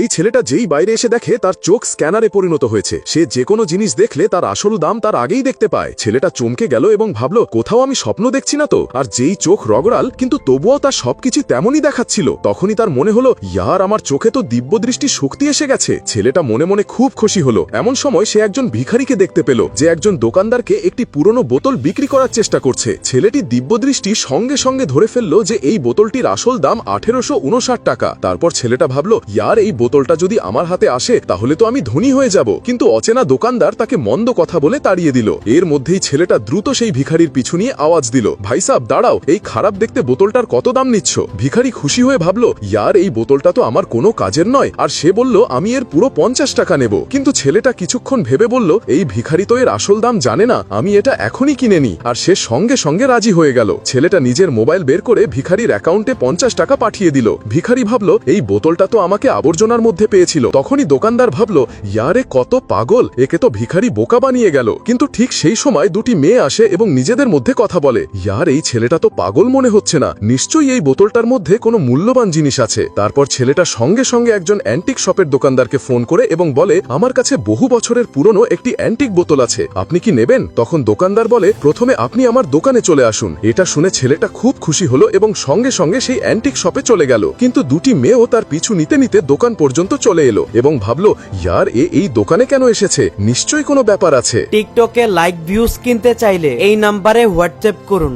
এই ছেলেটা যেই বাইরে এসে দেখে তার চোখ স্ক্যানারে পরিণত হয়েছে। সে যে কোনো জিনিস দেখলে তার আসল দাম তার আগেই দেখতে পায়। ছেলেটা চমকে গেল এবং ভাবল, কোথাও আমি স্বপ্ন দেখছি না তো। আর যেই চোখ রগড়াল, কিন্তু তবুও তার সবকিছু তেমনই দেখাচ্ছিল। তখনই তার মনে হলো, ইয়ার, আমার চোখে তো দিব্য দৃষ্টি শক্তি এসে গেছে। ছেলেটা মনে মনে খুব খুশি হলো। এমন সময় সে একজন ভিখারিকে দেখতে পেল, যে একজন দোকানদারকে একটি পুরনো বোতল বিক্রি করার চেষ্টা করছে। ছেলেটি দিব্য দৃষ্টি সঙ্গে সঙ্গে ধরে ফেলল যে এই বোতলটির আসল দাম 1859 টাকা। তারপর ছেলেটা ভাবল, ইয়ার, এই বোতলটা যদি আমার হাতে আসে তাহলে তো আমি ধনী হয়ে যাব। কিন্তু অচেনা দোকানদার তাকে মন্দ কথা বলে তাড়িয়ে দিল। এর মধ্যেই ছেলেটা দ্রুত সেই ভিখারির পিছু নিয়ে আওয়াজ দিল, ভাই সাব, দাঁড়াও, এই খারাপ দেখতে বোতলটার কত দাম নিচ্ছ? ভিখারি খুশি হয়ে ভাবল, ইয়ার, এই বোতলটা তো আমার কোনো কাজের নয়। আর সে বলল, আমি এর পুরো 50 টাকা নেব। কিন্তু ছেলেটা কিছুক্ষণ ভেবে বলল, এই ভিখারি তো এর আসল দাম জানে না, আমি এটা এখনই কিনে নি। আর সে সঙ্গে সঙ্গে রাজি হয়ে গেল। ছেলেটা নিজের মোবাইল বের করে ভিখারির অ্যাকাউন্টে 50 টাকা পাঠিয়ে দিল। ভিখারি ভাবল, এই বোতলটা তো আমাকে আবর্জনার মধ্যে পেয়েছিল। তখনই দোকানদার ভাবল, ইয়ারে, কত পাগল, একে তো ভিখারি বোকা বানিয়ে গেল। কিন্তু ঠিক সেই সময় দুটি মেয়ে আসে এবং নিজেদের মধ্যে কথা বলে, ইয়ার, এই ছেলেটা তো পাগল মনে হচ্ছে না, নিশ্চয়ই এই বোতলটার মধ্যে কোনো মূল্যবান জিনিস আছে। তারপর ছেলেটা সঙ্গে সঙ্গে একজন অ্যান্টিক শপের দোকানদারকে ফোন করে এবং বলে, আমার কাছে বহু বছরের পুরনো একটি অ্যান্টিক বোতল আছে, আপনি কি নেবেন? তখন দোকানদার বলে, প্রথমে আপনি আমার দোকানে চলে আসুন। এটা শুনে ছেলেটা খুব খুশি হলো এবং সঙ্গে সঙ্গে সেই অ্যান্টিক শপে চলে গেল। কিন্তু দুটি মেয়েও তার পিছু নিতে নিতে দোকান পর্যন্ত চলে এলো এবং ভাবলো, ইয়ার, এই দোকানে কেন এসেছে? নিশ্চয়ই কোনো ব্যাপার আছে। টিকটকে লাইক ভিউজ কিনতে চাইলে এই নাম্বারে হোয়াটসঅ্যাপ করুন।